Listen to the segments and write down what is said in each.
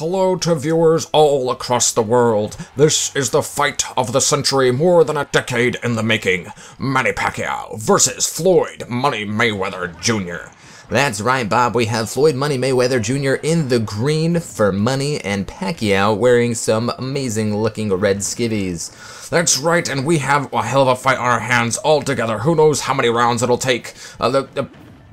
Hello to viewers all across the world. This is the fight of the century, more than a decade in the making. Manny Pacquiao versus Floyd Money Mayweather Jr. That's right, Bob. We have Floyd Money Mayweather Jr. in the green for money and Pacquiao wearing some amazing looking red skivvies. That's right, and we have a hell of a fight on our hands altogether. Who knows how many rounds it'll take.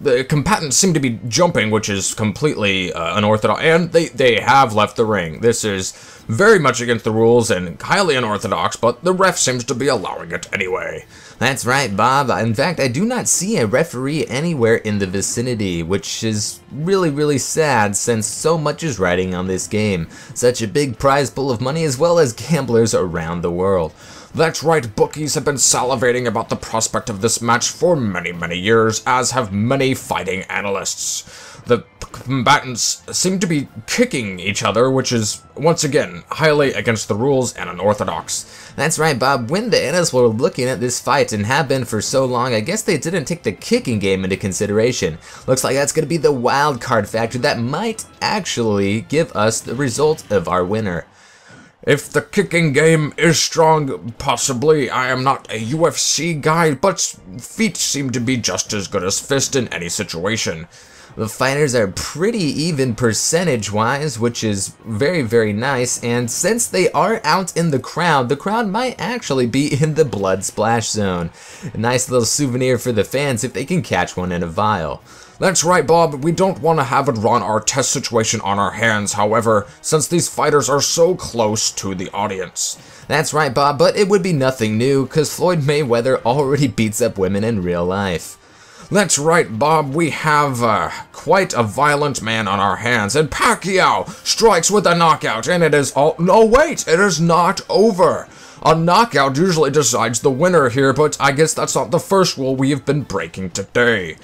The combatants seem to be jumping, which is completely unorthodox, and they have left the ring. This is very much against the rules and highly unorthodox, but the ref seems to be allowing it anyway. That's right, Bob. In fact, I do not see a referee anywhere in the vicinity, which is really sad since so much is riding on this game. Such a big prize pool of money as well as gamblers around the world. That's right, bookies have been salivating about the prospect of this match for many years, as have many fighting analysts. The combatants seem to be kicking each other, which is, once again, highly against the rules and unorthodox. That's right, Bob. When the analysts were looking at this fight, and have been for so long, I guess they didn't take the kicking game into consideration. Looks like that's going to be the wild card factor that might actually give us the result of our winner. If the kicking game is strong, possibly. I am not a UFC guy, but feet seem to be just as good as fists in any situation. The fighters are pretty even percentage-wise, which is very nice, and since they are out in the crowd might actually be in the blood splash zone. A nice little souvenir for the fans if they can catch one in a vial. That's right, Bob. We don't want to have a Ron Artest situation on our hands, however, since these fighters are so close to the audience. That's right, Bob, but it would be nothing new, because Floyd Mayweather already beats up women in real life. That's right, Bob. We have quite a violent man on our hands, and Pacquiao strikes with a knockout, and it is all— no, wait, it is not over. A knockout usually decides the winner here, but I guess that's not the first rule we have been breaking today.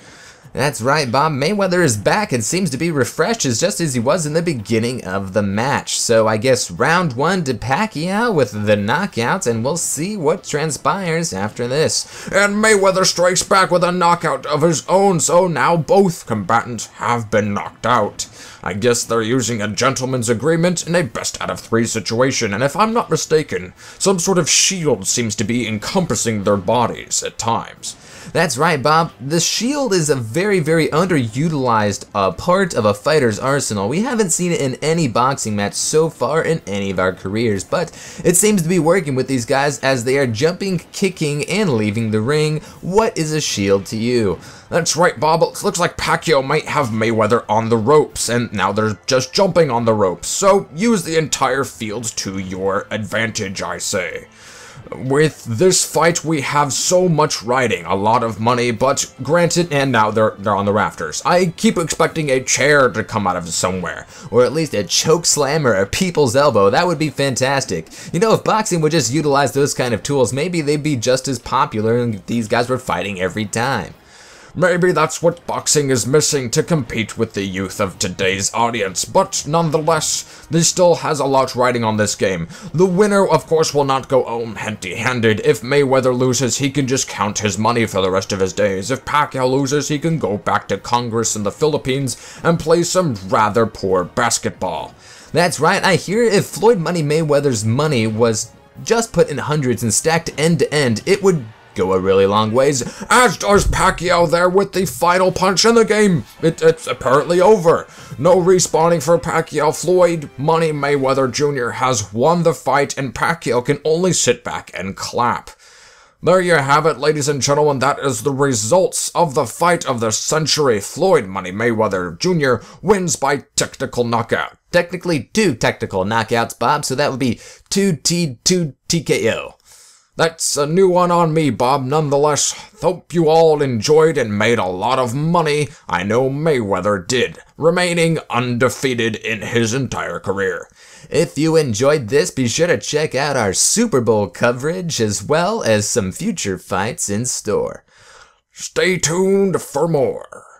That's right, Bob. Mayweather is back and seems to be refreshed just as he was in the beginning of the match. So I guess round one to Pacquiao with the knockout, and we'll see what transpires after this. And Mayweather strikes back with a knockout of his own, so now both combatants have been knocked out. I guess they're using a gentleman's agreement in a best out of three situation, and if I'm not mistaken, some sort of shield seems to be encompassing their bodies at times. That's right, Bob. The shield is a very underutilized part of a fighter's arsenal. We haven't seen it in any boxing match so far in any of our careers, but it seems to be working with these guys as they are jumping, kicking, and leaving the ring. What is a shield to you? That's right, Bob. It looks like Pacquiao might have Mayweather on the ropes, and now they're just jumping on the ropes. So use the entire field to your advantage, I say. With this fight, we have so much riding, a lot of money, but granted, and now they're on the rafters. I keep expecting a chair to come out of somewhere. Or at least a choke slam or a people's elbow. That would be fantastic. You know, if boxing would just utilize those kind of tools, maybe they'd be just as popular and these guys were fighting every time. Maybe that's what boxing is missing to compete with the youth of today's audience, but nonetheless, this still has a lot riding on this game. The winner, of course, will not go home empty-handed. If Mayweather loses, he can just count his money for the rest of his days. If Pacquiao loses, he can go back to Congress in the Philippines and play some rather poor basketball. That's right, I hear if Floyd Money Mayweather's money was just put in hundreds and stacked end to end, it would go a really long ways, as does Pacquiao there with the final punch in the game. It's apparently over. No respawning for Pacquiao. Floyd Money Mayweather Jr. has won the fight, and Pacquiao can only sit back and clap. There you have it, ladies and gentlemen. That is the results of the fight of the century. Floyd Money Mayweather Jr. wins by technical knockout. Technically 2 technical knockouts, Bob, so that would be 2 TKO. That's a new one on me, Bob. Nonetheless, hope you all enjoyed and made a lot of money. I know Mayweather did, remaining undefeated in his entire career. If you enjoyed this, be sure to check out our Super Bowl coverage as well as some future fights in store. Stay tuned for more.